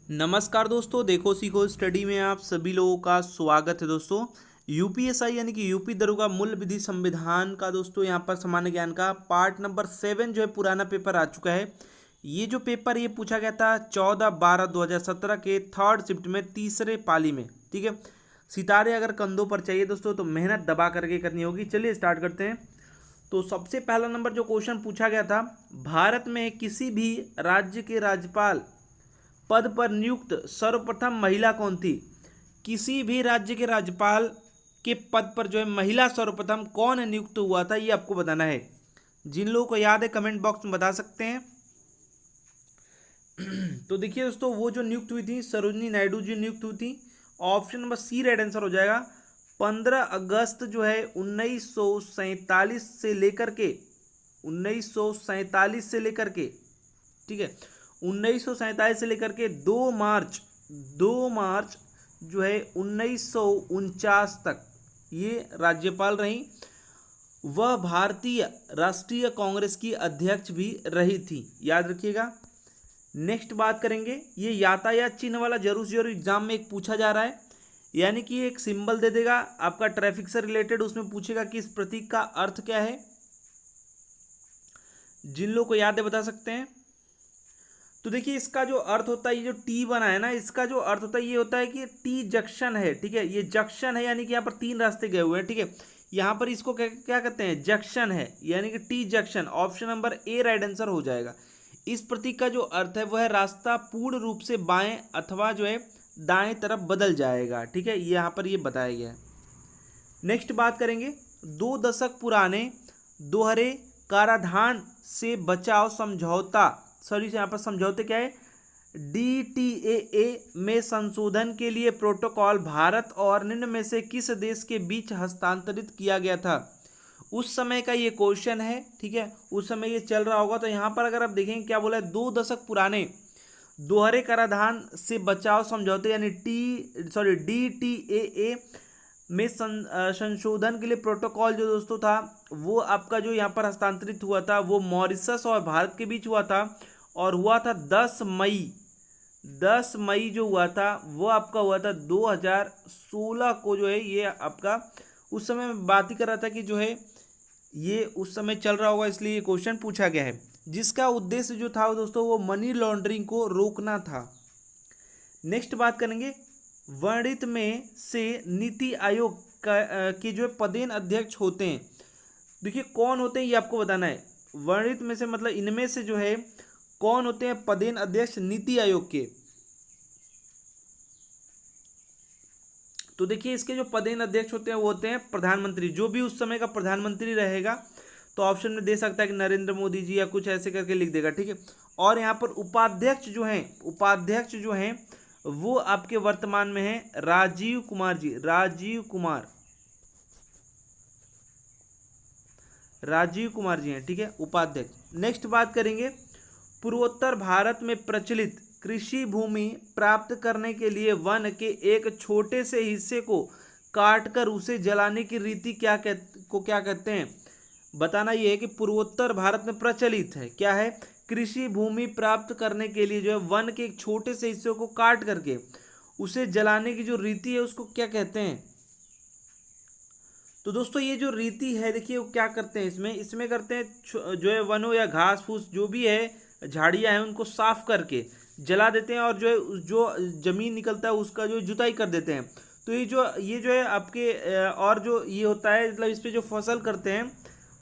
नमस्कार दोस्तों, देखो सीखो स्टडी में आप सभी लोगों का स्वागत है। दोस्तों यूपीएसआई यानी कि यूपी दरोगा मूल विधि संविधान का दोस्तों यहाँ पर सामान्य ज्ञान का पार्ट नंबर 7 जो है पुराना पेपर आ चुका है। ये जो पेपर ये पूछा गया था 14/12/2017 के थर्ड शिफ्ट में तीसरे पाली में। ठीक है, सितारे अगर कंधों पर चाहिए दोस्तों तो मेहनत दबा करके करनी होगी। चलिए स्टार्ट करते हैं। तो सबसे पहला नंबर जो क्वेश्चन पूछा गया था, भारत में किसी भी राज्य के राज्यपाल पद पर नियुक्त सर्वप्रथम महिला कौन थी? किसी भी राज्य के राज्यपाल के पद पर जो है महिला सर्वप्रथम कौन नियुक्त हुआ था, ये आपको बताना है। जिन लोगों को याद है कमेंट बॉक्स में बता सकते हैं। तो देखिए दोस्तों, वो जो नियुक्त हुई थी सरोजिनी नायडू जी नियुक्त हुई थी। Option number C right answer हो जाएगा। 15 अगस्त जो है 1947 से लेकर के 1947 से लेकर के ठीक है 1947 से लेकर के 2 मार्च जो है 1949 तक ये राज्यपाल रही। वह भारतीय राष्ट्रीय कांग्रेस की अध्यक्ष भी रही थी, याद रखिएगा। नेक्स्ट बात करेंगे, ये यातायात चिन्ह वाला जरूर से जरूर एग्जाम में एक पूछा जा रहा है। यानी कि एक सिंबल दे देगा आपका ट्रैफिक से रिलेटेड, उसमें पूछेगा कि इस प्रतीक का अर्थ क्या है। जिन लोगों को याद है बता सकते हैं। तो देखिए इसका जो अर्थ होता है, ये जो टी बना है ना, इसका जो अर्थ होता है ये होता है कि टी जंक्शन है। ठीक है, ये जंक्शन है यानी कि यहाँ पर 3 रास्ते गए हुए हैं। ठीक है, यहाँ पर इसको क्या क्या कहते हैं, जंक्शन है यानी कि T junction. Option number A right answer हो जाएगा। इस प्रतीक का जो अर्थ है वह रास्ता पूर्ण रूप से बाएं अथवा जो है दाएं तरफ बदल जाएगा। ठीक है, यहाँ पर ये बताया गया है। नेक्स्ट बात करेंगे, 2 दशक पुराने दोहरे कराधान से बचाव समझौता, सॉरी यहाँ पर समझौते क्या है, DTAA में संशोधन के लिए प्रोटोकॉल भारत और निम्न में से किस देश के बीच हस्तांतरित किया गया था? उस समय का ये क्वेश्चन है। ठीक है, उस समय ये चल रहा होगा। तो यहाँ पर अगर आप देखेंगे क्या बोला है, 2 दशक पुराने दोहरे कराधान से बचाव समझौते यानी DTAA में संशोधन के लिए प्रोटोकॉल जो दोस्तों था वो आपका जो यहाँ पर हस्तांतरित हुआ था वो मॉरिशस और भारत के बीच हुआ था, और हुआ था 10 मई जो हुआ था वो आपका हुआ था 2016 को। जो है ये आपका उस समय मैं बात ही कर रहा था कि जो है ये उस समय चल रहा होगा, इसलिए ये क्वेश्चन पूछा गया है। जिसका उद्देश्य जो था दोस्तों वो मनी लॉन्ड्रिंग को रोकना था। नेक्स्ट बात करेंगे, वर्णित में से नीति आयोग के जो पदेन अध्यक्ष होते हैं, देखिए कौन होते हैं ये आपको बताना है। वर्णित में से मतलब इनमें से जो है कौन होते हैं पदेन अध्यक्ष नीति आयोग के? तो देखिए इसके जो पदेन अध्यक्ष होते हैं वो होते हैं प्रधानमंत्री। जो भी उस समय का प्रधानमंत्री रहेगा तो ऑप्शन में दे सकता है कि नरेंद्र मोदी जी या कुछ ऐसे करके लिख देगा। ठीक है, और यहाँ पर उपाध्यक्ष जो हैं वो आपके वर्तमान में हैं राजीव कुमार जी। राजीव कुमार जी हैं। ठीक है, उपाध्यक्ष। नेक्स्ट बात करेंगे, पूर्वोत्तर भारत में प्रचलित कृषि भूमि प्राप्त करने के लिए वन के एक छोटे से हिस्से को काटकर उसे जलाने की रीति क्या कहते हैं? बताना ये है कि पूर्वोत्तर भारत में प्रचलित है क्या है, कृषि भूमि प्राप्त करने के लिए जो है वन के एक छोटे से हिस्से को काट करके उसे जलाने की जो रीति है उसको क्या कहते हैं? तो दोस्तों ये जो रीति है देखिए वो क्या करते हैं, इसमें करते हैं जो है वनों या घास फूस जो भी है झाड़ियां हैं उनको साफ करके जला देते हैं, और जो है जो जमीन निकलता है उसका जो जुताई कर देते हैं। तो ये जो है आपके और जो ये होता है मतलब इस पे जो फसल करते हैं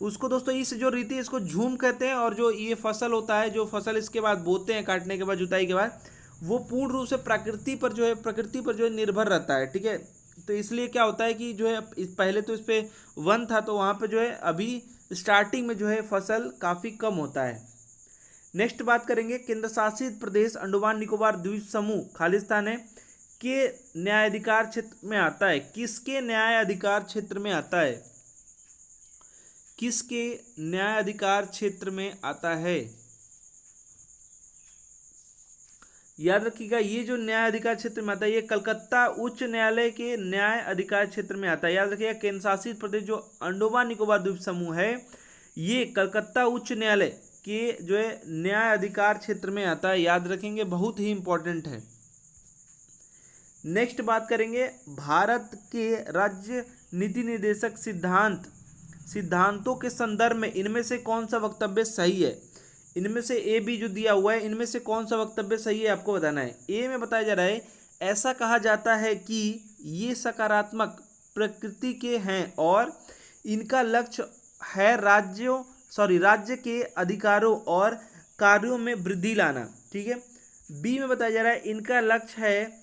उसको दोस्तों इस जो रीति है इसको झूम कहते हैं। और जो ये फसल होता है, जो फसल इसके बाद बोते हैं काटने के बाद जुताई के बाद, वो पूर्ण रूप से प्रकृति पर जो है निर्भर रहता है। ठीक है, तो इसलिए क्या होता है कि जो है पहले तो इस पे वन था तो वहाँ पे जो है अभी स्टार्टिंग में जो है फसल काफ़ी कम होता है। नेक्स्ट बात करेंगे, केंद्र शासित प्रदेश अंडमान निकोबार द्वीप समूह खालिस्तान है के न्यायाधिकार क्षेत्र में आता है? किसके न्यायाधिकार क्षेत्र में आता है? किसके न्यायाधिकार क्षेत्र में आता है? याद रखिएगा, ये जो न्याय अधिकार क्षेत्र में आता है ये कलकत्ता उच्च न्यायालय के न्याय अधिकार क्षेत्र में आता है। याद रखिएगा, केंद्र शासित प्रदेश जो अंडमान निकोबार द्वीप समूह है ये कलकत्ता उच्च न्यायालय के जो है न्याय अधिकार क्षेत्र में आता है। याद रखेंगे, बहुत ही इंपॉर्टेंट है। नेक्स्ट बात करेंगे भारत के राज्य नीति निर्देशक सिद्धांतों के संदर्भ में इनमें से कौन सा वक्तव्य सही है। इनमें से ए बी जो दिया हुआ है, इनमें से कौन सा वक्तव्य सही है आपको बताना है। ए में बताया जा रहा है ऐसा कहा जाता है कि ये सकारात्मक प्रकृति के हैं और इनका लक्ष्य है राज्य के अधिकारों और कार्यों में वृद्धि लाना। ठीक है। बी में बताया जा रहा है इनका लक्ष्य है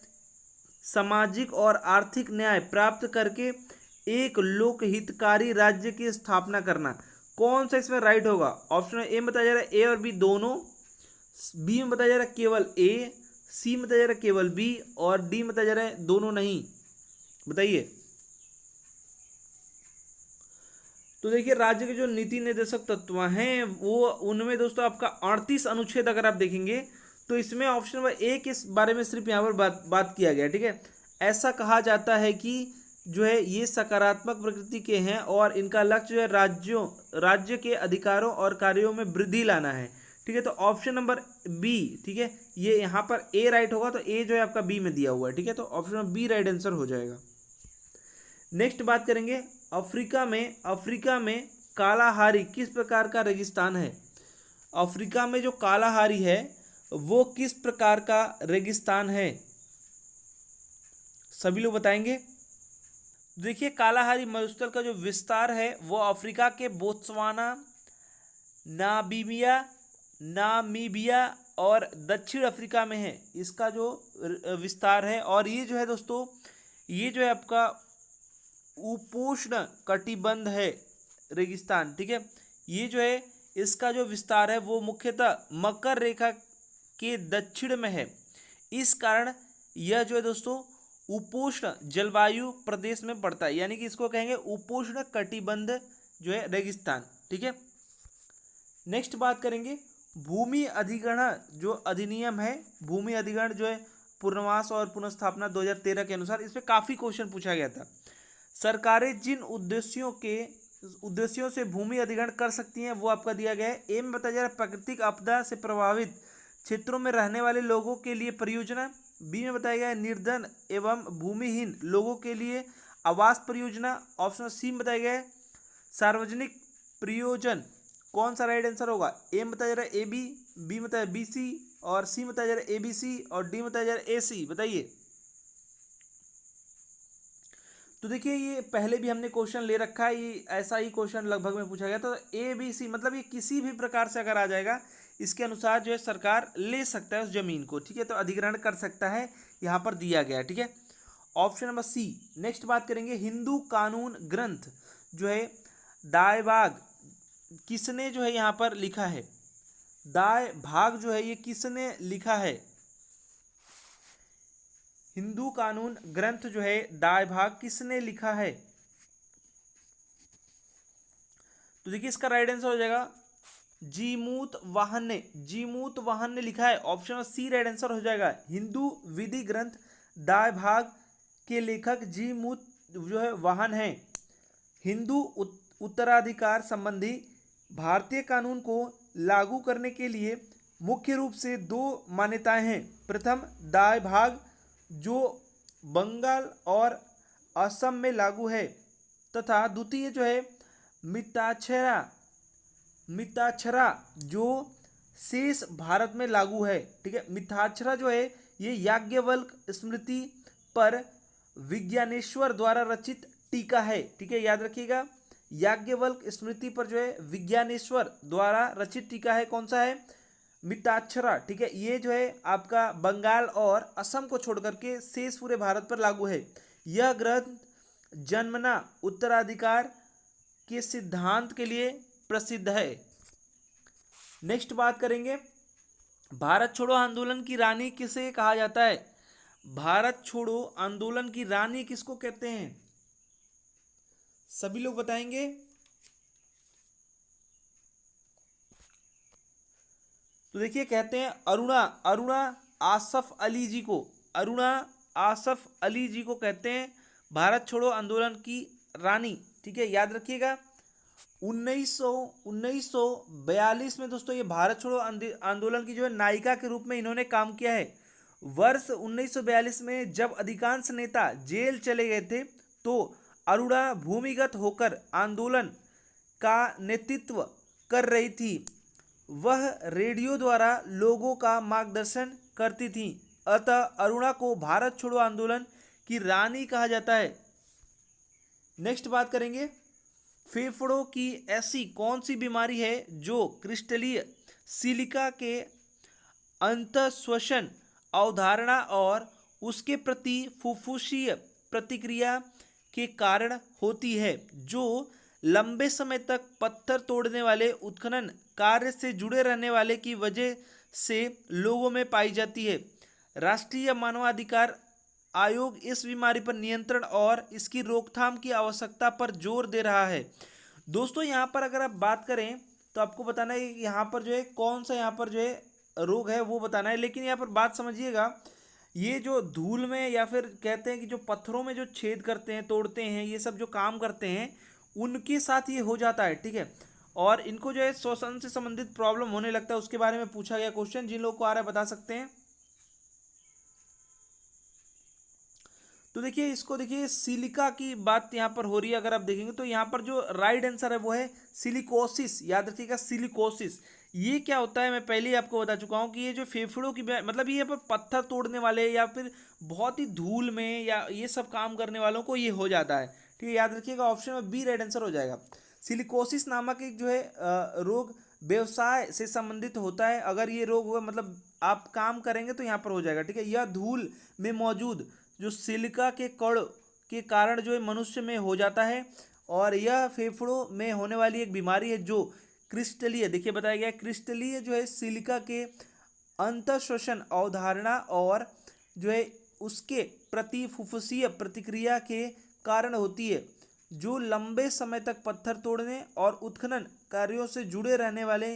सामाजिक और आर्थिक न्याय प्राप्त करके एक लोकहितकारी राज्य की स्थापना करना। कौन सा इसमें राइट होगा? ऑप्शन ए में बताया जा रहा है ए और बी दोनों, बी में बताया जा रहा है केवल ए, सी में बताया जा रहा है केवल बी और डी में बताया जा रहा है दोनों नहीं। बताइए। तो देखिए राज्य के जो नीति निर्देशक तत्व हैं वो उनमें दोस्तों आपका 38 अनुच्छेद अगर आप देखेंगे तो इसमें ऑप्शन नंबर ए के बारे में सिर्फ यहाँ पर बात किया गया। ठीक है। ऐसा कहा जाता है कि जो है ये सकारात्मक प्रकृति के हैं और इनका लक्ष्य जो है राज्य के अधिकारों और कार्यों में वृद्धि लाना है। ठीक है। तो ऑप्शन नंबर बी, ठीक है, ये यहाँ पर ए राइट होगा तो ए जो है आपका बी में दिया हुआ है। ठीक है। तो option number B right answer हो जाएगा। नेक्स्ट बात करेंगे अफ्रीका में कालाहारी किस प्रकार का रेगिस्तान है। अफ्रीका में जो कालाहारी है वो किस प्रकार का रेगिस्तान है, सभी लोग बताएंगे। देखिए कालाहारी मरुस्थल का जो विस्तार है वो अफ्रीका के बोत्सवाना, नामीबिया और दक्षिण अफ्रीका में है। इसका जो विस्तार है और ये जो है दोस्तों ये जो है आपका उपोष्ण कटिबंध है रेगिस्तान। ठीक है। ये जो है इसका जो विस्तार है वो मुख्यतः मकर रेखा के दक्षिण में है। इस कारण यह जो है दोस्तों उपोष्ण जलवायु प्रदेश में पड़ता है, यानी कि इसको कहेंगे उपोष्ण कटिबंध जो है रेगिस्तान। ठीक है। नेक्स्ट बात करेंगे भूमि अधिग्रहण जो अधिनियम है, भूमि अधिग्रहण जो है पुनर्वास और पुनर्स्थापना 2013 के अनुसार इस पर काफ़ी क्वेश्चन पूछा गया था। सरकारें जिन उद्देश्यों से भूमि अधिग्रहण कर सकती हैं वो आपका दिया गया है। ए में बताया जा रहा है प्राकृतिक आपदा से प्रभावित क्षेत्रों में रहने वाले लोगों के लिए परियोजना। बी में बताया गया है निर्धन एवं भूमिहीन लोगों के लिए आवास परियोजना। ऑप्शन सी में बताया गया है सार्वजनिक प्रयोजन। कौन सा राइट आंसर होगा? ए में बताया जा रहा है ए बी, बी में बताया बी सी और सी में बताया जा रहा है ए बी सी और डी में बताया जा रहा है ए सी। बताइए। तो देखिए ये पहले भी हमने क्वेश्चन ले रखा है, ये ऐसा ही क्वेश्चन लगभग में पूछा गया। तो ए बी सी मतलब ये किसी भी प्रकार से अगर आ जाएगा इसके अनुसार जो है सरकार ले सकता है उस जमीन को। ठीक है। तो अधिग्रहण कर सकता है, यहाँ पर दिया गया है। ठीक है। ऑप्शन नंबर सी। नेक्स्ट बात करेंगे हिंदू कानून ग्रंथ जो है दाय भाग किसने जो है यहाँ पर लिखा है। दाय भाग जो है ये किसने लिखा है? हिंदू कानून ग्रंथ जो है दाय भाग किसने लिखा है? तो देखिए इसका राइट आंसर हो जाएगा जीमूत वाहन ने लिखा है। ऑप्शन सी राइट आंसर हो जाएगा। हिंदू विधि ग्रंथ दाय भाग के लेखक जीमूत जो है वाहन है। हिंदू उत्तराधिकार संबंधी भारतीय कानून को लागू करने के लिए मुख्य रूप से दो मान्यताएं हैं। प्रथम दाय भाग जो बंगाल और असम में लागू है तथा द्वितीय जो है मिताक्षरा जो शेष भारत में लागू है। ठीक है। मिताक्षरा जो है ये याज्ञवल्क स्मृति पर विज्ञानेश्वर द्वारा रचित टीका है। ठीक है। याद रखिएगा याज्ञवल्क स्मृति पर जो है विज्ञानेश्वर द्वारा रचित टीका है। कौन सा है? मिताक्षरा। ठीक है। ये जो है आपका बंगाल और असम को छोड़ करके शेष पूरे भारत पर लागू है। यह ग्रंथ जन्मना उत्तराधिकार के सिद्धांत के लिए प्रसिद्ध है। नेक्स्ट बात करेंगे भारत छोड़ो आंदोलन की रानी किसे कहा जाता है। भारत छोड़ो आंदोलन की रानी किसको कहते हैं? सभी लोग बताएंगे। तो देखिए कहते हैं अरुणा आसफ अली जी को कहते हैं भारत छोड़ो आंदोलन की रानी। ठीक है। याद रखिएगा 1942 में दोस्तों ये भारत छोड़ो आंदोलन की जो है नायिका के रूप में इन्होंने काम किया है। वर्ष 1942 में जब अधिकांश नेता जेल चले गए थे तो अरुणा भूमिगत होकर आंदोलन का नेतृत्व कर रही थी। वह रेडियो द्वारा लोगों का मार्गदर्शन करती थी। अतः अरुणा को भारत छोड़ो आंदोलन की रानी कहा जाता है। नेक्स्ट बात करेंगे, फेफड़ों की ऐसी कौन सी बीमारी है जो क्रिस्टलीय सिलिका के अंतःश्वसन अवधारणा और उसके प्रति फुफ्फुसीय प्रतिक्रिया के कारण होती है, जो लंबे समय तक पत्थर तोड़ने वाले उत्खनन कार्य से जुड़े रहने वाले की वजह से लोगों में पाई जाती है। राष्ट्रीय मानवाधिकार आयोग इस बीमारी पर नियंत्रण और इसकी रोकथाम की आवश्यकता पर जोर दे रहा है। दोस्तों यहाँ पर अगर आप बात करें तो आपको बताना है कि यहाँ पर जो है कौन सा यहाँ पर जो है रोग है वो बताना है। लेकिन यहाँ पर बात समझिएगा, ये जो धूल में या फिर कहते हैं कि जो पत्थरों में जो छेद करते हैं, तोड़ते हैं, ये सब जो काम करते हैं उनके साथ ये हो जाता है, ठीक है। और इनको जो है श्वसन से संबंधित प्रॉब्लम होने लगता है, उसके बारे में पूछा गया क्वेश्चन। जिन लोगों को आ रहा है बता सकते हैं। तो देखिए इसको देखिए सिलिका की बात यहाँ पर हो रही है। अगर आप देखेंगे तो यहाँ पर जो राइट आंसर है वो है सिलिकोसिस। याद रखिएगा सिलिकोसिस। ये क्या होता है मैं पहले ही आपको बता चुका हूँ कि ये जो फेफड़ों की मतलब ये पर पत्थर तोड़ने वाले या फिर बहुत ही धूल में या ये सब काम करने वालों को ये हो जाता है, ठीक है। याद रखिएगा ऑप्शन में बी राइट आंसर हो जाएगा। सिलिकोसिस नामक एक जो है रोग व्यवसाय से संबंधित होता है। अगर ये रोग होगा मतलब आप काम करेंगे तो यहाँ पर हो जाएगा, ठीक है। यह धूल में मौजूद जो सिलिका के कण के कारण जो है मनुष्य में हो जाता है और यह फेफड़ों में होने वाली एक बीमारी है जो क्रिस्टलीय, देखिए बताया गया क्रिस्टलीय जो है सिलिका के अंतःश्वसन अवधारणा और जो है उसके प्रति फुफ्फुसीय प्रतिक्रिया के कारण होती है, जो लंबे समय तक पत्थर तोड़ने और उत्खनन कार्यों से जुड़े रहने वाले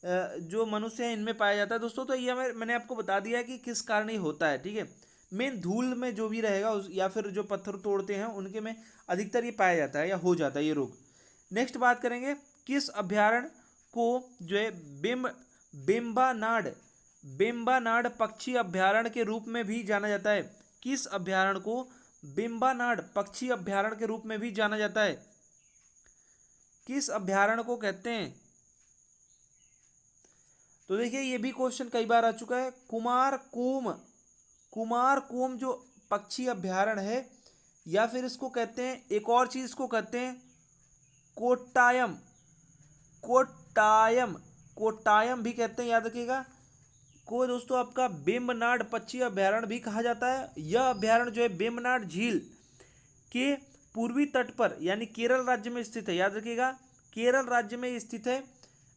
जो मनुष्य हैं इनमें पाया जाता है। दोस्तों तो ये मैंने आपको बता दिया कि किस कारण ये होता है, ठीक है। मेन धूल में जो भी रहेगा या फिर जो पत्थर तोड़ते हैं उनके में अधिकतर ये पाया जाता है या हो जाता है ये रोग। नेक्स्ट बात करेंगे, किस अभ्यारण्य को जो है बेम्बानाड पक्षी अभ्यारण्य के रूप में भी जाना जाता है। किस अभ्यारण्य को बेम्बानाड पक्षी अभ्यारण्य के रूप में भी जाना जाता है? किस अभ्यारण्य को कहते हैं? तो देखिए ये भी क्वेश्चन कई बार आ चुका है। कुमारकोम जो पक्षी अभ्यारण्य है, या फिर इसको कहते हैं एक और चीज इसको कहते हैं कोट्टायम भी कहते हैं। याद रखिएगा को दोस्तों आपका बेम्बनाड पक्षी अभ्यारण्य भी कहा जाता है। यह अभ्यारण्य जो है बेम्बनाड झील के पूर्वी तट पर यानी केरल राज्य में स्थित है। याद रखिएगा केरल राज्य में स्थित है।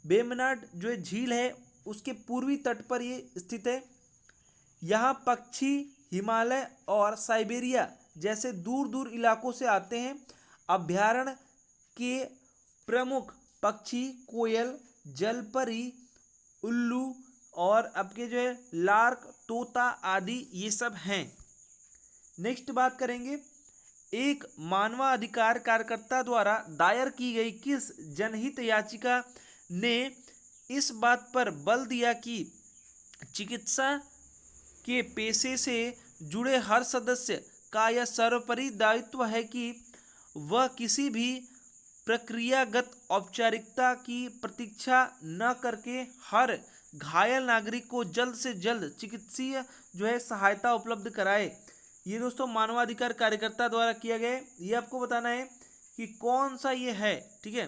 बेम्बनाड जो है झील है उसके पूर्वी तट पर ये स्थित है। यहाँ पक्षी हिमालय और साइबेरिया जैसे दूर दूर इलाकों से आते हैं। अभ्यारण्य के प्रमुख पक्षी कोयल, जलपरी, उल्लू और आपके जो है लार्क, तोता आदि ये सब हैं। नेक्स्ट बात करेंगे, एक मानवाधिकार कार्यकर्ता द्वारा दायर की गई किस जनहित याचिका ने इस बात पर बल दिया कि चिकित्सा के पेशे से जुड़े हर सदस्य का यह सर्वोपरि दायित्व है कि वह किसी भी प्रक्रियागत औपचारिकता की प्रतीक्षा न करके हर घायल नागरिक को जल्द से जल्द चिकित्सीय जो है सहायता उपलब्ध कराए। ये दोस्तों मानवाधिकार कार्यकर्ता द्वारा किया गया है। ये आपको बताना है कि कौन सा ये है, ठीक है।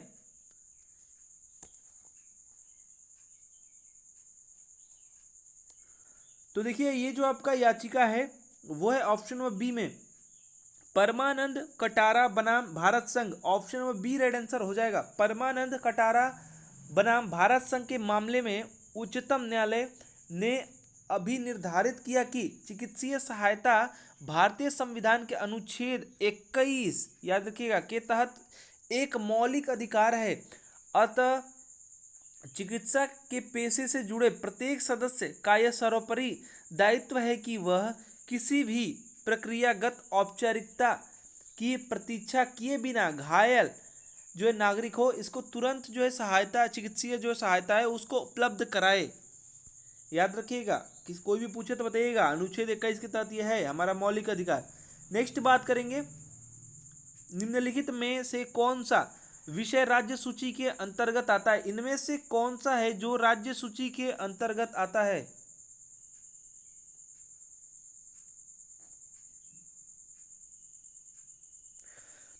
तो देखिए ये जो आपका याचिका है वो है ऑप्शन नंबर बी में परमानंद कटारा बनाम भारत संघ। Option number B right answer हो जाएगा। परमानंद कटारा बनाम भारत संघ के मामले में उच्चतम न्यायालय ने अभी निर्धारित किया कि चिकित्सीय सहायता भारतीय संविधान के अनुच्छेद 21 याद रखिएगा के तहत एक मौलिक अधिकार है। अतः चिकित्सा के पेशे से जुड़े प्रत्येक सदस्य का यह सर्वोपरि दायित्व है कि वह किसी भी प्रक्रियागत औपचारिकता की प्रतीक्षा किए बिना घायल जो है नागरिक हो इसको तुरंत जो है सहायता, चिकित्सीय जो सहायता है उसको उपलब्ध कराए। याद रखिएगा, कोई भी पूछे तो बताइएगा, अनुच्छेद 21 के तहत यह है हमारा मौलिक अधिकार। नेक्स्ट बात करेंगे, निम्नलिखित में से कौन सा विषय राज्य सूची के अंतर्गत आता है? इनमें से कौन सा है जो राज्य सूची के अंतर्गत आता है?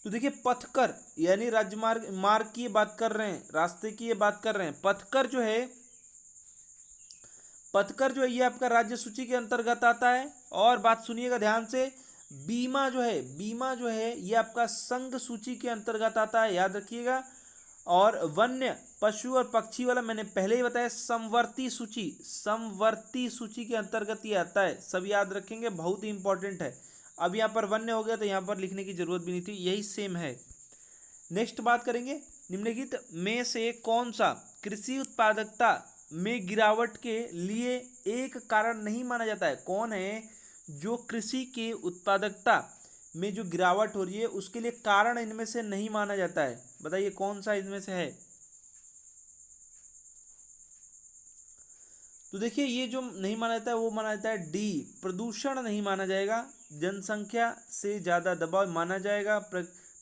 तो देखिए, पथकर यानी राजमार्ग मार्ग की बात कर रहे हैं, रास्ते की ये बात कर रहे हैं। पथकर जो है ये आपका राज्य सूची के अंतर्गत आता है। और बात सुनिएगा ध्यान से, बीमा जो है ये आपका संघ सूची के अंतर्गत आता है, याद रखिएगा। और वन्य पशु और पक्षी वाला मैंने पहले ही बताया, समवर्ती सूची के अंतर्गत ये आता है, सब याद रखेंगे, बहुत ही इंपॉर्टेंट है। अब यहाँ पर वन्य हो गया तो यहाँ पर लिखने की जरूरत भी नहीं थी, यही सेम है। नेक्स्ट बात करेंगे, निम्नलिखित में से कौन सा कृषि उत्पादकता में गिरावट के लिए एक कारण नहीं माना जाता है? कौन है जो कृषि के उत्पादकता में जो गिरावट हो रही है उसके लिए कारण इनमें से नहीं माना जाता है? बताइए कौन सा इनमें से है। तो देखिए, ये जो नहीं माना जाता है वो माना जाता है डी, प्रदूषण नहीं माना जाएगा, जनसंख्या से ज़्यादा दबाव माना जाएगा,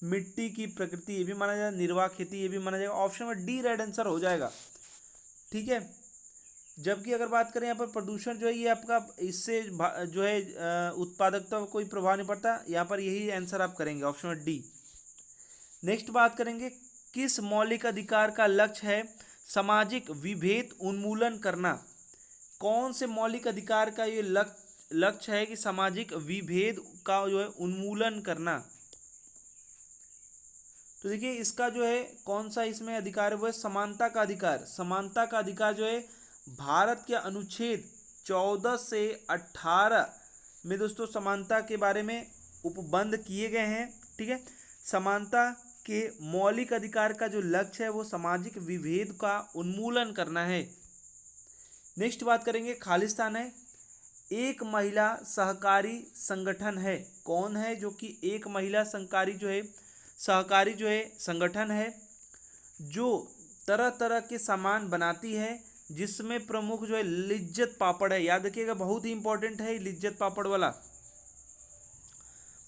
मिट्टी की प्रकृति ये भी माना जाएगा, निर्वाह खेती ये भी माना जाएगा। ऑप्शन में डी राइट आंसर हो जाएगा, ठीक है। जबकि अगर बात करें यहाँ पर प्रदूषण जो है ये आपका इससे जो है उत्पादकता पर कोई प्रभाव नहीं पड़ता, यहाँ पर यही आंसर आप करेंगे, ऑप्शन में डी। नेक्स्ट बात करेंगे, किस मौलिक अधिकार का लक्ष्य है सामाजिक विभेद उन्मूलन करना? कौन से मौलिक अधिकार का ये लक्ष्य है कि सामाजिक विभेद का जो है उन्मूलन करना? तो देखिए, इसका जो है कौन सा इसमें अधिकार है वो है समानता का अधिकार। समानता का अधिकार जो है भारत के अनुच्छेद 14 से 18 में दोस्तों समानता के बारे में उपबंध किए गए हैं, ठीक है। समानता के मौलिक अधिकार का जो लक्ष्य है वो सामाजिक विभेद का उन्मूलन करना है। नेक्स्ट बात करेंगे, खालिस्तान है एक महिला सहकारी संगठन है। कौन है जो कि एक महिला सहकारी जो है संगठन है जो तरह तरह के सामान बनाती है, जिसमें प्रमुख जो है लिज्जत पापड़ है। याद रखिएगा, बहुत ही इंपॉर्टेंट है लिज्जत पापड़ वाला।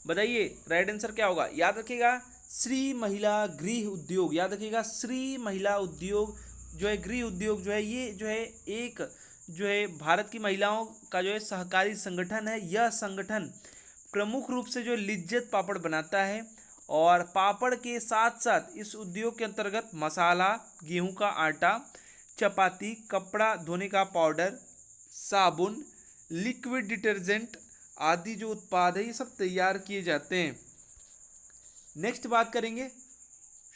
बताइए राइट आंसर क्या होगा? याद रखिएगा, श्री महिला गृह उद्योग। याद रखिएगा, श्री महिला उद्योग जो है गृह उद्योग जो है ये जो है एक जो है भारत की महिलाओं का जो है सहकारी संगठन है। यह संगठन प्रमुख रूप से जो लिज्जत पापड़ बनाता है और पापड़ के साथ साथ इस उद्योग के अंतर्गत मसाला, गेहूं का आटा, चपाती, कपड़ा धोने का पाउडर, साबुन, लिक्विड डिटर्जेंट आदि जो उत्पाद है ये सब तैयार किए जाते हैं। नेक्स्ट बात करेंगे,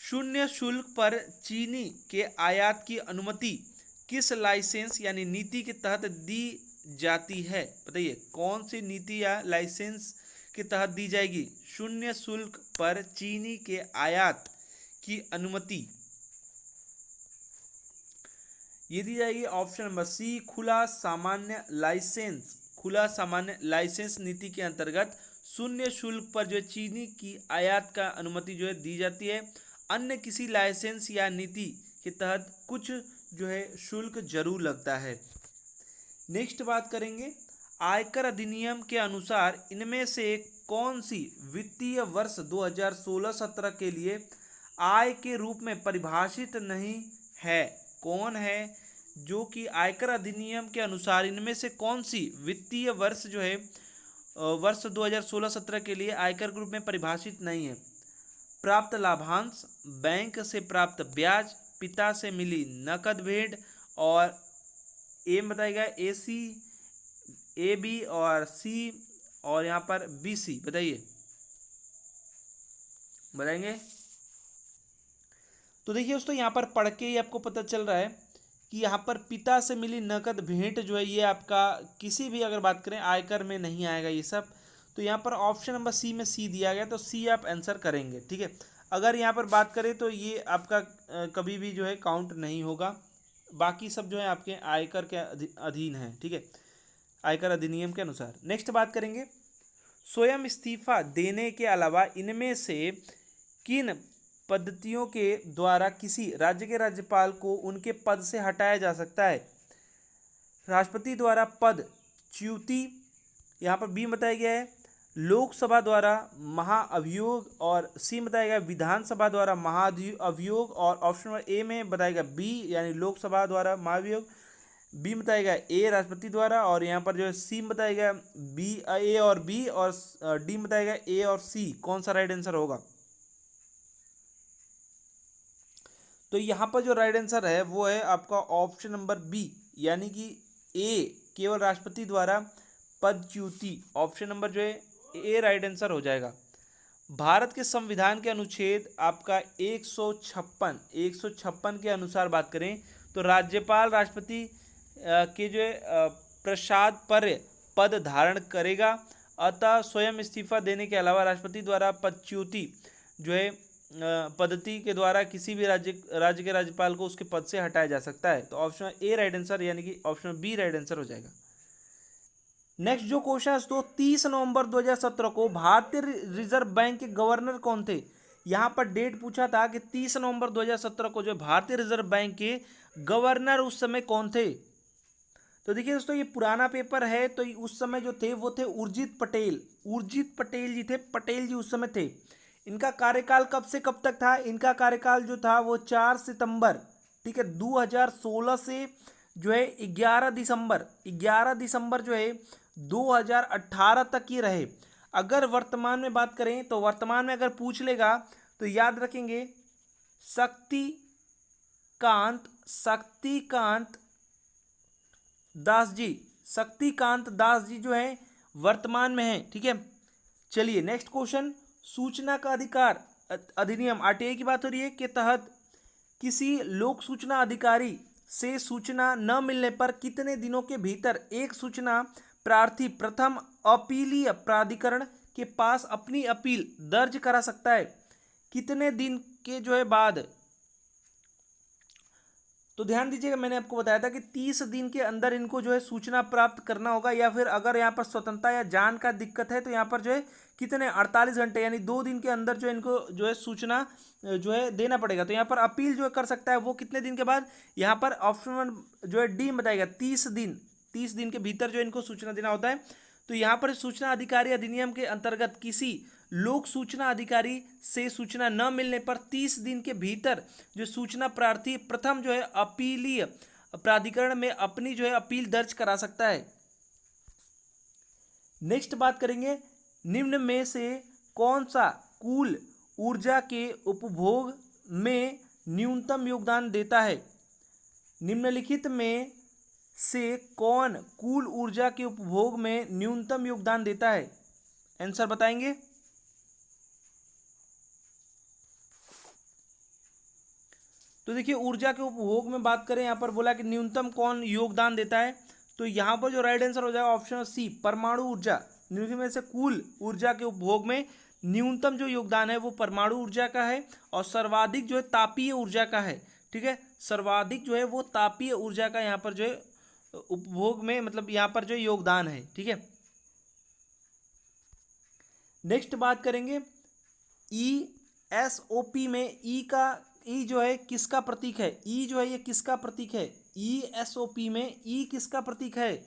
शून्य शुल्क पर चीनी के आयात की अनुमति किस लाइसेंस यानी नीति के तहत दी जाती है? बताइए कौन सी नीति या लाइसेंस के तहत दी जाएगी शून्य शुल्क पर चीनी के आयात की अनुमति? ये दी जाएगी ऑप्शन नंबर सी, खुला सामान्य लाइसेंस नीति के अंतर्गत शून्य शुल्क पर जो चीनी की आयात का अनुमति जो है दी जाती है। अन्य किसी लाइसेंस या नीति के तहत कुछ जो है शुल्क जरूर लगता है। नेक्स्ट बात करेंगे, आयकर अधिनियम के अनुसार इनमें से कौन सी वित्तीय वर्ष 2016-17 के लिए आय के रूप में परिभाषित नहीं है? कौन है जो कि आयकर अधिनियम के अनुसार इनमें से कौन सी वित्तीय वर्ष जो है वर्ष 2016-17 के लिए आयकर के रूप में परिभाषित नहीं है? प्राप्त लाभांश, बैंक से प्राप्त ब्याज, पिता से मिली नकद भेंट, और ए बताएगा ए बी और सी, और यहाँ पर बी सी। बताएंगे। तो देखिए दोस्तों, यहाँ पर पढ़ के ही आपको पता चल रहा है कि यहाँ पर पिता से मिली नकद भेंट जो है ये आपका किसी भी अगर बात करें आयकर में नहीं आएगा ये सब। तो यहाँ पर ऑप्शन नंबर सी में सी दिया गया, तो सी आप आंसर करेंगे, ठीक है। अगर यहाँ पर बात करें तो ये आपका कभी भी जो है काउंट नहीं होगा, बाकी सब जो है आपके आयकर के अधीन है, ठीक है, आयकर अधिनियम के अनुसार। नेक्स्ट बात करेंगे, स्वयं इस्तीफा देने के अलावा इनमें से किन पद्धतियों के द्वारा किसी राज्य के राज्यपाल को उनके पद से हटाया जा सकता है? राष्ट्रपति द्वारा पद च्युति, यहाँ पर बी बताया गया है लोकसभा द्वारा महाअभियोग, और सी बताया गया विधानसभा द्वारा महाअभियोग, और ऑप्शन नंबर ए में बताया गया बी यानी लोकसभा द्वारा महाअभियोग, बी बताया गया ए राष्ट्रपति द्वारा, और यहाँ पर जो है सी बताया गया बी, ए और बी, और डी बताया गया ए और सी। कौन सा राइट आंसर होगा? तो यहाँ पर जो राइट आंसर है वो है आपका ऑप्शन नंबर बी यानी कि ए, केवल राष्ट्रपति द्वारा पदच्युति। ऑप्शन नंबर जो है ए राइट आंसर हो जाएगा। भारत के संविधान के अनुच्छेद आपका 156 के अनुसार बात करें तो राज्यपाल राष्ट्रपति के जो है प्रसाद पर पद धारण करेगा, अतः स्वयं इस्तीफा देने के अलावा राष्ट्रपति द्वारा पदच्युति जो है पद्धति के द्वारा किसी भी राज्य के राज्यपाल को उसके पद से हटाया जा सकता है। तो ऑप्शन ए राइट आंसर यानी कि ऑप्शन बी राइट आंसर हो जाएगा। नेक्स्ट जो क्वेश्चन है तो 30 नवंबर 2017 को भारतीय रिजर्व बैंक के गवर्नर कौन थे? यहाँ पर डेट पूछा था कि 30 नवंबर 2017 को जो भारतीय रिजर्व बैंक के गवर्नर उस समय कौन थे। तो देखिए दोस्तों ये पुराना पेपर है, तो उस समय जो थे वो थे उर्जित पटेल जी थे, पटेल जी उस समय थे। इनका कार्यकाल कब से कब तक था? इनका कार्यकाल जो था वो 4 सितंबर 2016 से जो है 11 दिसंबर जो है 2018 तक ही रहे। अगर वर्तमान में बात करें तो वर्तमान में अगर पूछ लेगा तो याद रखेंगे शक्तिकांत दास जी जो है वर्तमान में है। ठीक है, चलिए नेक्स्ट क्वेश्चन। सूचना का अधिकार अधिनियम आरटीआई की बात हो रही है के तहत किसी लोक सूचना अधिकारी से सूचना न मिलने पर कितने दिनों के भीतर एक सूचना प्रार्थी प्रथम अपीलीय प्राधिकरण के पास अपनी अपील दर्ज करा सकता है? कितने दिन के जो है बाद? तो ध्यान दीजिएगा, मैंने आपको बताया था कि 30 दिन के अंदर इनको जो है सूचना प्राप्त करना होगा, या फिर अगर यहाँ पर स्वतंत्रता या जान का दिक्कत है तो यहाँ पर जो है कितने 48 घंटे यानी 2 दिन के अंदर जो इनको जो है सूचना जो है देना पड़ेगा। तो यहाँ पर अपील जो है कर सकता है वो कितने दिन के बाद? यहाँ पर ऑप्शन जो है डी बताएगा 30 दिन के भीतर जो इनको सूचना देना होता है। तो यहाँ पर सूचना अधिकारी अधिनियम के अंतर्गत किसी लोक सूचना अधिकारी से सूचना न मिलने पर 30 दिन के भीतर जो सूचना प्रार्थी प्रथम जो है अपीलीय प्राधिकरण में अपनी जो है अपील दर्ज करा सकता है। नेक्स्ट बात करेंगे, निम्न में से कौन सा कुल ऊर्जा के उपभोग में न्यूनतम योगदान देता है? निम्नलिखित में से कौन कुल ऊर्जा के उपभोग में न्यूनतम योगदान देता है? आंसर बताएंगे। तो देखिए ऊर्जा के उपभोग में बात करें, यहाँ पर बोला कि न्यूनतम कौन योगदान देता है, तो यहाँ पर जो राइट आंसर हो जाएगा ऑप्शन सी परमाणु ऊर्जा। निम्न में से कुल ऊर्जा के उपभोग में न्यूनतम जो योगदान है वो परमाणु ऊर्जा का है, और सर्वाधिक जो है तापीय ऊर्जा का है। ठीक है, सर्वाधिक जो है वो तापीय ऊर्जा का यहाँ पर जो है उपभोग में मतलब यहाँ पर जो योगदान है। ठीक है, नेक्स्ट बात करेंगे ESOP में ई जो है किसका प्रतीक है? ई जो है ये किसका प्रतीक है? ESOP में ई किसका प्रतीक है?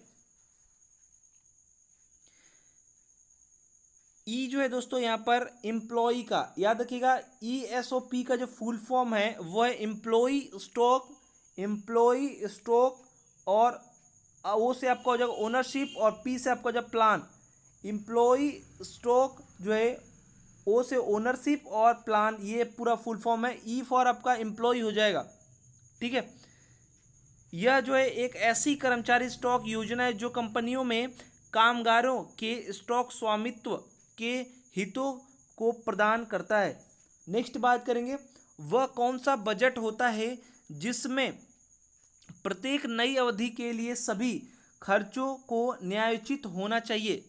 ई जो है दोस्तों यहाँ पर एम्प्लॉय का, याद रखिएगा ESOP का जो फुल फॉर्म है वो है एम्प्लॉय स्टॉक, और ओ से आपका हो जाएगा ओनरशिप, और पी से आपका हो जाएगा प्लान। एम्प्लॉय स्टॉक जो है ओ से ओनरशिप और प्लान, ये पूरा फुल फॉर्म है। ई फॉर आपका एम्प्लॉय हो जाएगा। ठीक है, यह जो है एक ऐसी कर्मचारी स्टॉक योजना है जो कंपनियों में कामगारों के स्टॉक स्वामित्व के हितों को प्रदान करता है। नेक्स्ट बात करेंगे, वह कौन सा बजट होता है जिसमें प्रत्येक नई अवधि के लिए सभी खर्चों को न्यायोचित होना चाहिए?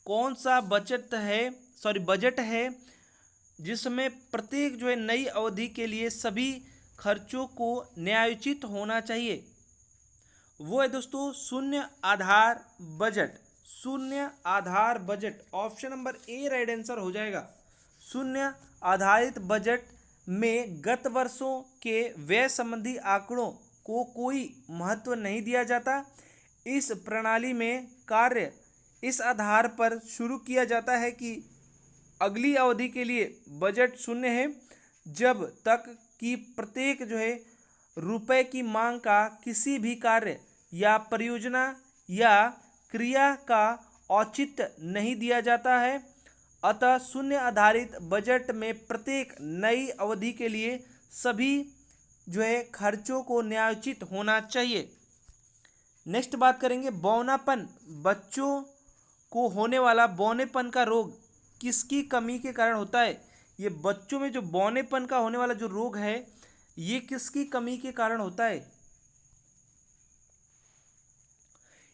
कौन सा बजट है जिसमें प्रत्येक जो है नई अवधि के लिए सभी खर्चों को न्यायोचित होना चाहिए? वो है दोस्तों शून्य आधार budget. Option number A right answer हो जाएगा। शून्य आधारित बजट में गत वर्षों के व्यय संबंधी आंकड़ों को कोई महत्व नहीं दिया जाता। इस प्रणाली में कार्य इस आधार पर शुरू किया जाता है कि अगली अवधि के लिए बजट शून्य है जब तक कि प्रत्येक जो है रुपए की मांग का किसी भी कार्य या परियोजना या क्रिया का औचित्य नहीं दिया जाता है। अतः शून्य आधारित बजट में प्रत्येक नई अवधि के लिए सभी जो है खर्चों को न्यायोचित होना चाहिए। नेक्स्ट बात करेंगे बौनापन। बच्चों को होने वाला बौनेपन का रोग किसकी कमी के कारण होता है? ये बच्चों में जो बौनेपन का होने वाला जो रोग है ये किसकी कमी के कारण होता है?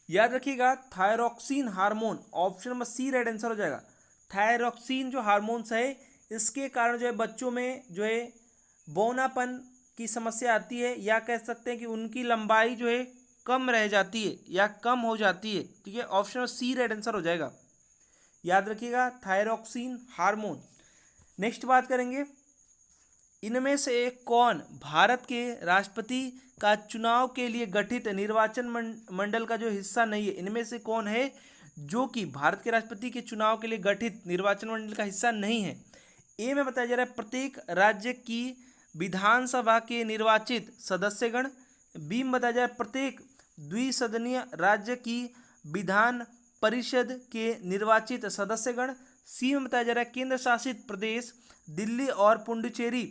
याद रखिएगा thyroxine hormone, option number C right answer हो जाएगा। थायरॉक्सिन जो हार्मोन्स है इसके कारण जो है बच्चों में जो है बौनापन की समस्या आती है, या कह सकते हैं कि उनकी लंबाई जो है कम रह जाती है या कम हो जाती है। ठीक है, option number C right answer हो जाएगा। याद रखिएगा थायरॉक्सिन हार्मोन। नेक्स्ट बात करेंगे इनमें से कौन भारत के राष्ट्रपति का चुनाव के लिए गठित निर्वाचन मंडल का जो हिस्सा नहीं है? इनमें से कौन है जो कि भारत के राष्ट्रपति के चुनाव के लिए गठित निर्वाचन मंडल का हिस्सा नहीं है? ए में बताया जा रहा है प्रत्येक राज्य की विधानसभा के निर्वाचित सदस्यगण। बी में बताया जा रहा है प्रत्येक द्विसदनीय राज्य की विधान परिषद के निर्वाचित सदस्यगण। सी में बताया जा रहा है केंद्र शासित प्रदेश दिल्ली और पुडुचेरी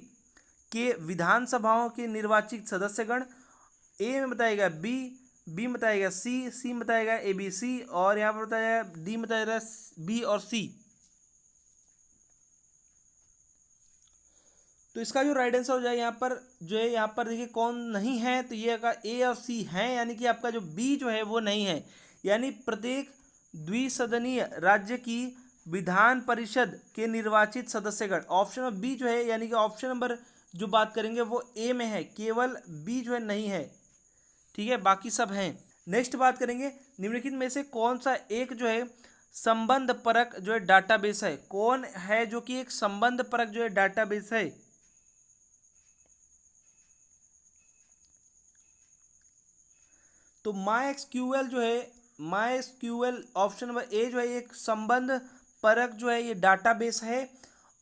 के विधानसभाओं के निर्वाचित सदस्यगण। ए में बताएगा बी, बी में बताएगा सी में बताएगा ए बी सी, और यहाँ पर बताया डी में बताया बी और सी। तो इसका जो राइट आंसर हो जाए यहाँ पर जो है, यहाँ पर देखिए कौन नहीं है, तो ये का ए और सी हैं, यानी कि आपका जो बी जो है वो नहीं है। यानी प्रत्येक द्विसदनीय राज्य की विधान परिषद के निर्वाचित सदस्यगण, ऑप्शन नंबर बी जो है, यानी कि ऑप्शन नंबर जो बात करेंगे वो ए में है, केवल बी जो है नहीं है। ठीक है, बाकी सब हैं। नेक्स्ट बात करेंगे निम्नलिखित में से कौन सा एक जो है संबंध परक जो है डाटाबेस है? कौन है जो कि एक संबंध परक जो है डाटाबेस है? तो MySQL जो है, MySQL ऑप्शन नंबर ए जो है एक संबंध परक जो है ये डाटाबेस है।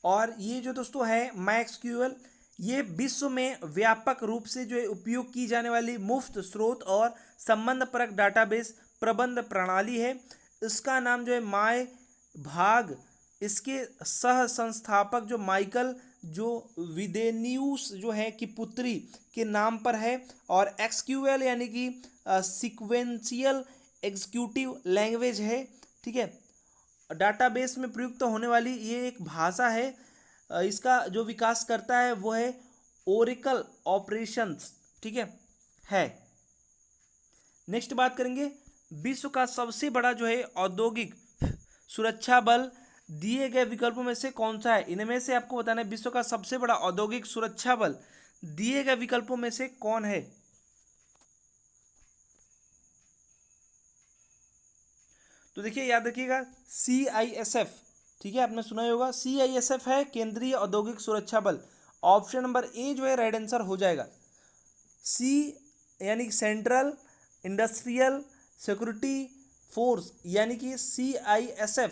और ये जो दोस्तों है MySQL, ये विश्व में व्यापक रूप से जो है उपयोग की जाने वाली मुफ्त स्रोत और संबंध परक डाटाबेस प्रबंध प्रणाली है। इसका नाम जो है माय भाग इसके सह संस्थापक जो माइकल जो विदेन्यूस जो है कि पुत्री के नाम पर है। और एक्सक्यूएल यानी कि सीक्वेंशियल एग्जीक्यूटिव लैंग्वेज है। ठीक है, डाटाबेस में प्रयुक्त होने वाली ये एक भाषा है। इसका जो विकास करता है वो है ओरेकल ऑपरेशंस। ठीक है। नेक्स्ट बात करेंगे विश्व का सबसे बड़ा जो है औद्योगिक सुरक्षा बल दिए गए विकल्पों में से कौन सा है? इनमें से आपको बताना है विश्व का सबसे बड़ा औद्योगिक सुरक्षा बल दिए गए विकल्पों में से कौन है? तो देखिए याद रखिएगा CISF। ठीक है, आपने सुना ही होगा CISF है केंद्रीय औद्योगिक सुरक्षा बल। ऑप्शन नंबर ए जो है राइट आंसर हो जाएगा। सी यानी कि सेंट्रल इंडस्ट्रियल सिक्योरिटी फोर्स यानी कि CISF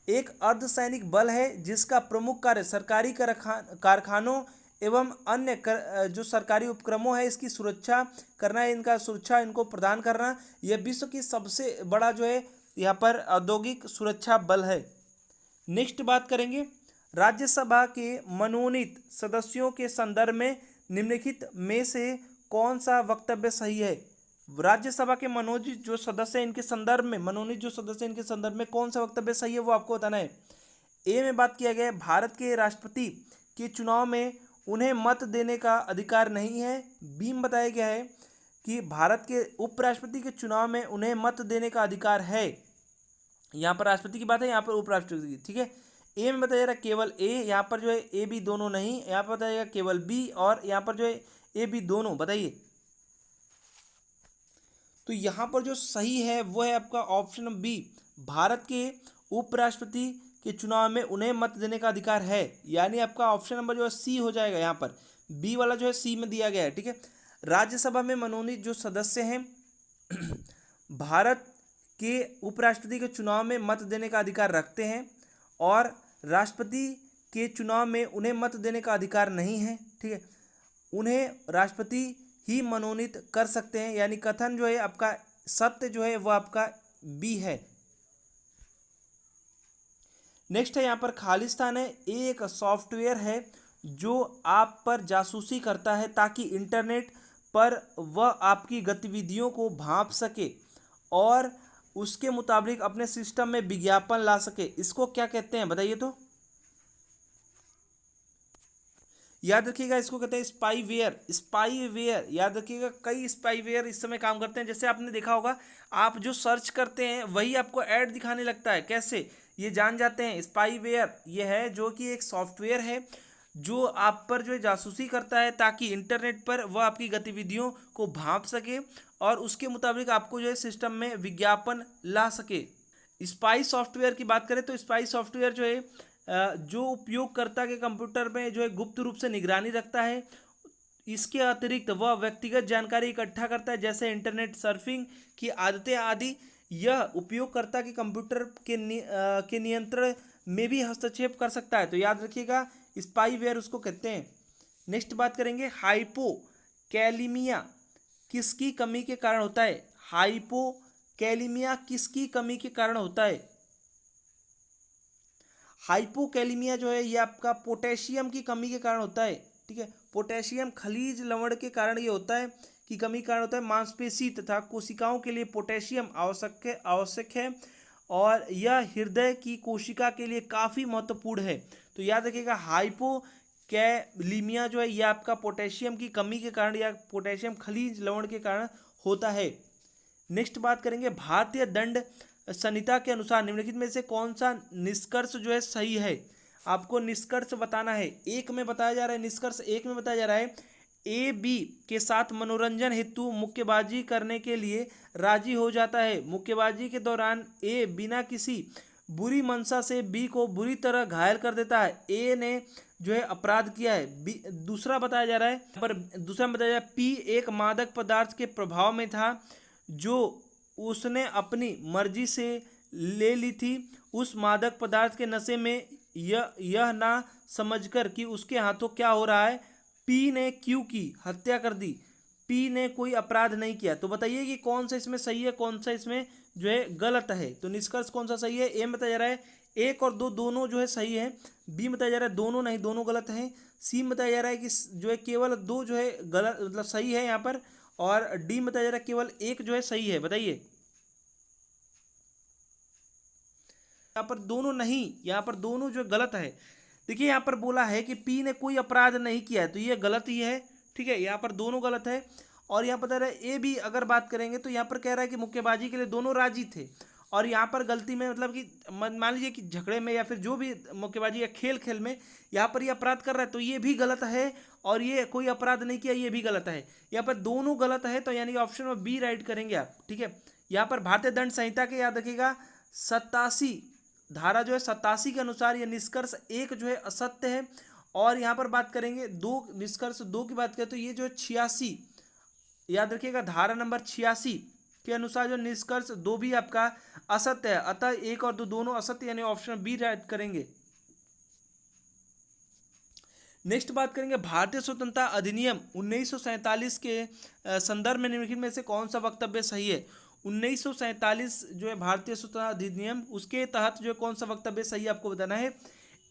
एक अर्धसैनिक बल है जिसका प्रमुख कार्य सरकारी कारखानों एवं अन्य जो सरकारी उपक्रमों है इसकी सुरक्षा करना है, इनका सुरक्षा इनको प्रदान करना। यह विश्व की सबसे बड़ा जो है यहाँ पर औद्योगिक सुरक्षा बल है। नेक्स्ट बात करेंगे राज्यसभा के मनोनीत सदस्यों के संदर्भ में निम्नलिखित में से कौन सा वक्तव्य सही है? राज्यसभा के मनोनीत जो सदस्य हैं इनके संदर्भ में, मनोनीत जो सदस्य इनके संदर्भ में कौन सा वक्तव्य सही है वो आपको बताना है। ए में बात किया गया है भारत के राष्ट्रपति के चुनाव में उन्हें मत देने का अधिकार नहीं है। बी में बताया गया है कि भारत के उपराष्ट्रपति के चुनाव में उन्हें मत देने का अधिकार है। यहाँ पर राष्ट्रपति की बात है, यहाँ पर उपराष्ट्रपति की। ठीक है, ए में बताया जा रहा है केवल ए, यहाँ पर जो है ए बी दोनों नहीं, यहाँ पर बताया केवल बी, और यहाँ पर जो है ए बी दोनों। बताइए, तो यहाँ पर जो सही है वो है आपका ऑप्शन बी, भारत के उपराष्ट्रपति के चुनाव में उन्हें मत देने का अधिकार है। यानी आपका ऑप्शन नंबर जो है सी हो जाएगा। यहाँ पर बी वाला जो है सी में दिया गया है। ठीक है, राज्यसभा में मनोनीत जो सदस्य हैं भारत के उपराष्ट्रपति के चुनाव में मत देने का अधिकार रखते हैं और राष्ट्रपति के चुनाव में उन्हें मत देने का अधिकार नहीं है। ठीक है, उन्हें राष्ट्रपति ही मनोनीत कर सकते हैं, यानी कथन जो है आपका सत्य जो है वह आपका बी है। नेक्स्ट है यहाँ पर खालिस्तान है, एक सॉफ्टवेयर है जो आप पर जासूसी करता है ताकि इंटरनेट पर वह आपकी गतिविधियों को भांप सके और उसके मुताबिक अपने सिस्टम में विज्ञापन ला सके। इसको क्या कहते हैं बताइए तो? याद रखिएगा, इसको कहते हैं स्पाईवेयर। स्पाईवेयर याद रखिएगा, कई स्पाईवेयर इस समय काम करते हैं। जैसे आपने देखा होगा, आप जो सर्च करते हैं वही आपको ऐड दिखाने लगता है। कैसे ये जान जाते हैं? स्पाईवेयर ये है जो कि एक सॉफ्टवेयर है जो आप पर जो है जासूसी करता है ताकि इंटरनेट पर वह आपकी गतिविधियों को भांप सके और उसके मुताबिक आपको जो है सिस्टम में विज्ञापन ला सके। स्पाई सॉफ्टवेयर की बात करें तो स्पाई सॉफ्टवेयर जो है जो उपयोगकर्ता के कंप्यूटर में जो है गुप्त रूप से निगरानी रखता है। इसके अतिरिक्त वह व्यक्तिगत जानकारी इकट्ठा करता है, जैसे इंटरनेट सर्फिंग की आदतें आदि। यह उपयोगकर्ता के कंप्यूटर के नियंत्रण में भी हस्तक्षेप कर सकता है। तो याद रखिएगा, स्पाईवेयर उसको कहते हैं। नेक्स्ट बात करेंगे, हाइपोकैलिमिया किसकी कमी के कारण होता है? हाइपोकैलिमिया किसकी कमी के कारण होता है? हाइपोकैलिमिया जो है ये आपका पोटेशियम की कमी के कारण होता है। ठीक है, पोटेशियम खनिज लवण के कारण ये होता है कि कमी के कारण होता है। मांसपेशी तथा कोशिकाओं के लिए पोटेशियम आवश्यक है और यह हृदय की कोशिका के लिए काफ़ी महत्वपूर्ण है। तो याद रखिएगा, हाइपोकैलिमिया जो है यह आपका पोटेशियम की कमी के कारण या पोटेशियम खनिज लवण के कारण होता है। नेक्स्ट बात करेंगे, भारतीय दंड संहिता के अनुसार निम्नलिखित में से कौन सा निष्कर्ष जो है सही है? आपको निष्कर्ष बताना है। एक में बताया जा रहा है, निष्कर्ष एक में बताया जा रहा है, ए बी के साथ मनोरंजन हेतु मुक्केबाजी करने के लिए राजी हो जाता है। मुक्केबाजी के दौरान ए बिना किसी बुरी मंशा से बी को बुरी तरह घायल कर देता है। ए ने जो है अपराध किया है। बी दूसरा बताया जा रहा है, पर दूसरा में बताया जा रहा है, पी एक मादक पदार्थ के प्रभाव में था जो उसने अपनी मर्जी से ले ली थी। उस मादक पदार्थ के नशे में यह ना समझकर कि उसके हाथों क्या हो रहा है, पी ने क्यू की हत्या कर दी। पी ने कोई अपराध नहीं किया। तो बताइए कि कौन सा इसमें सही है, कौन सा इसमें जो है गलत है? तो निष्कर्ष कौन सा सही है? ए में बताया जा रहा है एक और दो दोनों जो है सही है। बी में बताया जा रहा है दोनों नहीं, दोनों गलत हैं। सी में बताया जा रहा है कि जो है केवल दो जो है गलत मतलब सही है यहाँ पर, और डी में बताया जा रहा है केवल एक जो है सही है। बताइए, यहाँ पर दोनों नहीं, यहाँ पर दोनों जो गलत है। देखिए, यहाँ पर बोला है कि पी ने कोई अपराध नहीं किया है, तो ये गलत ही है। ठीक है, यहाँ पर दोनों गलत है। और यहाँ बता रहा है ए बी अगर बात करेंगे तो यहाँ पर कह रहा है कि मुक्केबाजी के लिए दोनों राजी थे, और यहाँ पर गलती में मतलब कि मान लीजिए कि झगड़े में या फिर जो भी मुक्केबाजी या खेल में यहाँ पर ये अपराध कर रहा है, तो ये भी गलत है। और ये कोई अपराध नहीं किया, ये भी गलत है। यहाँ पर दोनों गलत है, तो यानी ऑप्शन में बी राइट करेंगे आप। ठीक है, यहाँ पर भारतीय दंड संहिता के याद रखिएगा 87 धारा जो है 87 के अनुसार ये निष्कर्ष एक जो है असत्य है। और यहाँ पर बात करेंगे दो, निष्कर्ष दो की बात करें तो ये जो है 86, याद रखिएगा धारा नंबर 86 के अनुसार जो निष्कर्ष दो भी आपका असत्य है। अतः एक और दो दोनों असत्य, यानी ऑप्शन बी राइट करेंगे। नेक्स्ट बात करेंगे, भारतीय स्वतंत्रता अधिनियम 1947 के संदर्भ में निम्नलिखित में से कौन सा वक्तव्य सही है? 1947 जो है भारतीय स्वतंत्रता अधिनियम, उसके तहत जो है कौन सा वक्तव्य सही आपको बताना है।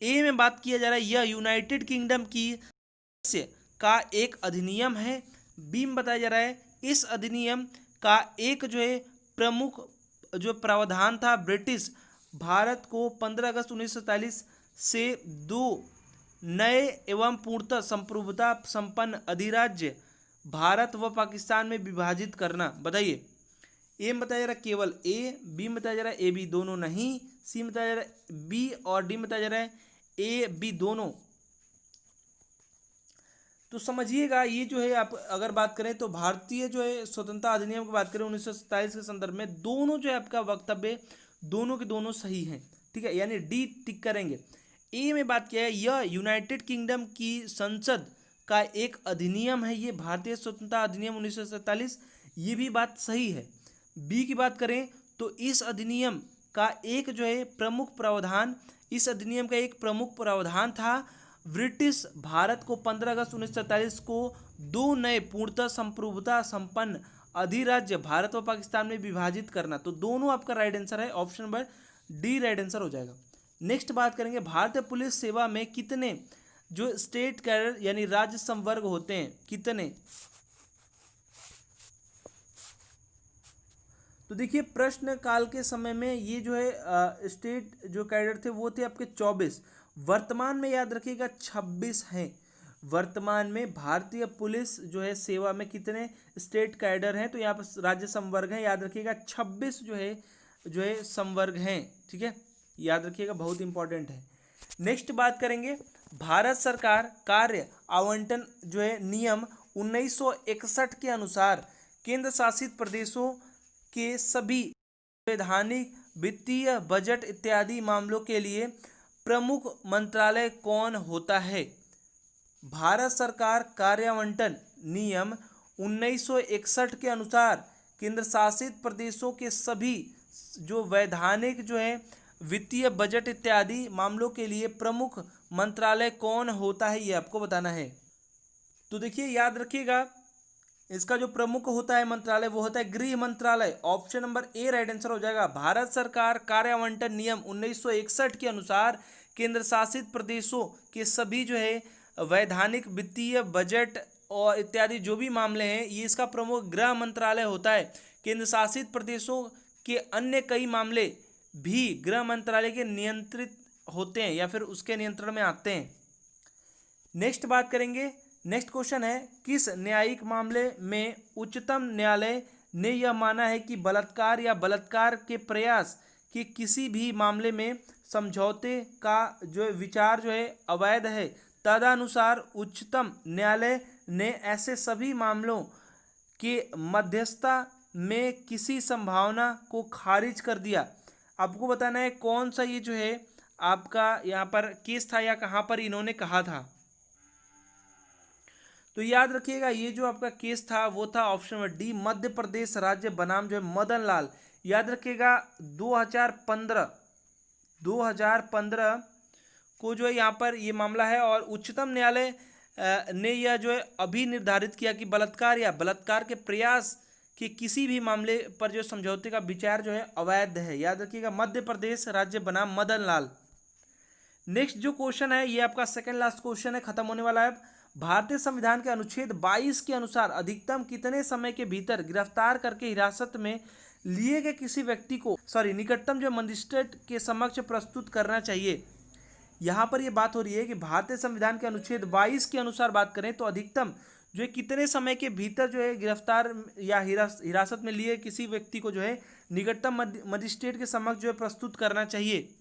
ए में बात किया जा रहा है यह यूनाइटेड किंगडम की सदस्य का एक अधिनियम है। बी में बताया जा रहा है इस अधिनियम का एक जो है प्रमुख जो प्रावधान था, ब्रिटिश भारत को 15 अगस्त 1947 से दो नए एवं पूर्णतः संप्रभुता संपन्न अधिराज्य भारत व पाकिस्तान में विभाजित करना। बताइए, ए में बताया जा रहा है केवल ए, बी में बताया जा रहा है ए बी दोनों नहीं, सी में बताया जा रहा है बी, और डी में बताया जा रहा है ए बी दोनों। तो समझिएगा, ये जो है आप अगर बात करें तो भारतीय जो है स्वतंत्रता अधिनियम की बात करें 1947 के संदर्भ में दोनों जो है आपका वक्तव्य दोनों के दोनों सही हैं। ठीक है, यानी डी टिक करेंगे। ए में बात किया है यह यूनाइटेड किंगडम की संसद का एक अधिनियम है, ये भारतीय स्वतंत्रता अधिनियम 1947, ये भी बात सही है। बी की बात करें तो इस अधिनियम का एक जो है प्रमुख प्रावधान, इस अधिनियम का एक प्रमुख प्रावधान था ब्रिटिश भारत को 15 अगस्त 1947 को दो नए पूर्णतः संप्रभुता संपन्न अधिराज्य भारत व पाकिस्तान में विभाजित करना। तो दोनों आपका राइट आंसर है, option number D right answer हो जाएगा। नेक्स्ट बात करेंगे भारतीय पुलिस सेवा में कितने जो स्टेट कैडर यानी राज्य संवर्ग होते हैं, कितने? तो देखिए प्रश्न काल के समय में ये जो है स्टेट जो कैडर थे वो थे आपके 24, वर्तमान में याद रखिएगा 26 हैं। वर्तमान में भारतीय पुलिस जो है सेवा में कितने स्टेट कैडर हैं, तो यहाँ पर राज्य संवर्ग हैं, याद रखिएगा 26 जो है संवर्ग हैं, ठीक है, याद रखिएगा, बहुत इंपॉर्टेंट है। नेक्स्ट बात करेंगे भारत सरकार कार्य आवंटन जो है नियम 1961 के अनुसार केंद्र शासित प्रदेशों के सभी संवैधानिक वित्तीय बजट इत्यादि मामलों के लिए प्रमुख मंत्रालय कौन होता है? भारत सरकार कार्यावंटन नियम 1961 के अनुसार केंद्र शासित प्रदेशों के सभी जो वैधानिक जो है वित्तीय बजट इत्यादि मामलों के लिए प्रमुख मंत्रालय कौन होता है, ये आपको बताना है। तो देखिए याद रखिएगा इसका जो प्रमुख होता है मंत्रालय वो होता है गृह मंत्रालय, option number A right answer हो जाएगा। भारत सरकार कार्यावंटन नियम 1961 के अनुसार केंद्र शासित प्रदेशों के सभी जो है वैधानिक वित्तीय बजट और इत्यादि जो भी मामले हैं ये इसका प्रमुख गृह मंत्रालय होता है। केंद्र शासित प्रदेशों के अन्य कई मामले भी गृह मंत्रालय के नियंत्रित होते हैं या फिर उसके नियंत्रण में आते हैं। नेक्स्ट बात करेंगे, नेक्स्ट क्वेश्चन है किस न्यायिक मामले में उच्चतम न्यायालय ने यह माना है कि बलात्कार या बलात्कार के प्रयास के किसी भी मामले में समझौते का जो विचार जो है अवैध है। तदनुसार उच्चतम न्यायालय ने ऐसे सभी मामलों के मध्यस्थता में किसी संभावना को खारिज कर दिया। आपको बताना है कौन सा ये जो है आपका यहाँ पर केस था या कहाँ पर इन्होंने कहा था। तो याद रखिएगा ये जो आपका केस था वो था option number D Madhya Pradesh राज्य बनाम जो है मदन लाल। याद रखिएगा 2015 को जो है यहाँ पर ये मामला है और उच्चतम न्यायालय ने यह जो है अभी निर्धारित किया कि बलात्कार या बलात्कार के प्रयास के किसी भी मामले पर जो समझौते का विचार जो है अवैध है। याद रखिएगा मध्य प्रदेश राज्य बनाम मदन लाल। नेक्स्ट जो क्वेश्चन है ये आपका सेकंड लास्ट क्वेश्चन है, खत्म होने वाला है। भारतीय संविधान के अनुच्छेद 22 के अनुसार अधिकतम कितने समय के भीतर गिरफ्तार करके हिरासत में लिए गए किसी व्यक्ति को निकटतम जो मजिस्ट्रेट के समक्ष प्रस्तुत करना चाहिए? यहाँ पर ये बात हो रही है कि भारतीय संविधान के अनुच्छेद 22 के अनुसार बात करें तो अधिकतम जो है कितने समय के भीतर जो है गिरफ्तार या हिरासत में लिए किसी व्यक्ति को जो है निकटतम मजिस्ट्रेट के समक्ष जो है प्रस्तुत करना चाहिए?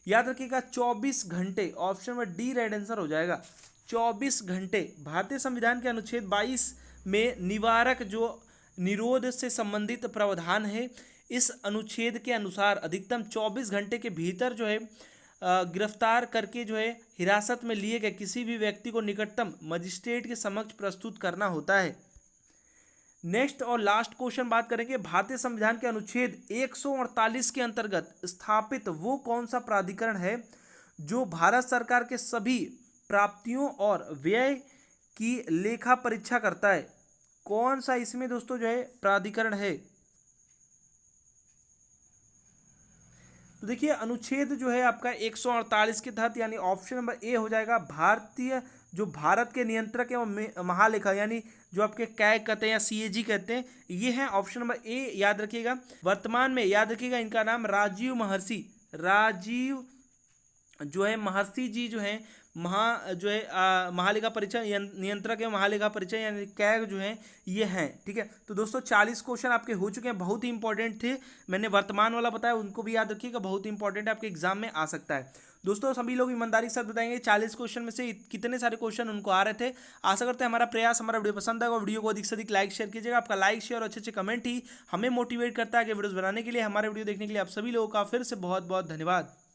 याद रखिएगा 24 घंटे, option number D right answer हो जाएगा। 24 घंटे भारतीय संविधान के अनुच्छेद 22 में निवारक जो निरोध से संबंधित प्रावधान है, इस अनुच्छेद के अनुसार अधिकतम 24 घंटे के भीतर जो है गिरफ्तार करके जो है हिरासत में लिए गए किसी भी व्यक्ति को निकटतम मजिस्ट्रेट के समक्ष प्रस्तुत करना होता है। नेक्स्ट और लास्ट क्वेश्चन बात करेंगे भारतीय संविधान के अनुच्छेद 148 के अंतर्गत स्थापित वो कौन सा प्राधिकरण है जो भारत सरकार के सभी प्राप्तियों और व्यय की लेखा परीक्षा करता है? कौन सा इसमें दोस्तों जो है प्राधिकरण है? तो देखिए अनुच्छेद जो है आपका 148 के तहत यानी ऑप्शन नंबर ए हो जाएगा। भारतीय जो भारत के नियंत्रक एवं महालेखा यानी जो आपके कैग कहते हैं या सीएजी कहते हैं, ये है ऑप्शन नंबर ए, याद रखिएगा। वर्तमान में याद रखिएगा इनका नाम राजीव महर्षि जी जो है महालेखा परीक्षा नियंत्रक एवं महालेखा परीक्षा यानी कैग जो है ये हैं, ठीक है। तो दोस्तों 40 क्वेश्चन आपके हो चुके हैं, बहुत ही इंपॉर्टेंट थे। मैंने वर्तमान वाला बताया उनको भी याद रखिएगा, बहुत ही इंपॉर्टेंट है, आपके एग्जाम में आ सकता है। दोस्तों सभी लोग ईमानदारी के साथ बताएंगे 40 क्वेश्चन में से कितने सारे क्वेश्चन उनको आ रहे थे। आशा करते हैं हमारा प्रयास, हमारा वीडियो पसंद आएगा। वीडियो को अधिक से अधिक लाइक शेयर कीजिएगा। आपका लाइक शेयर और अच्छे अच्छे कमेंट ही हमें मोटिवेट करता है कि वीडियोस बनाने के लिए। हमारे वीडियो देखने के लिए आप सभी लोगों का फिर से बहुत बहुत धन्यवाद।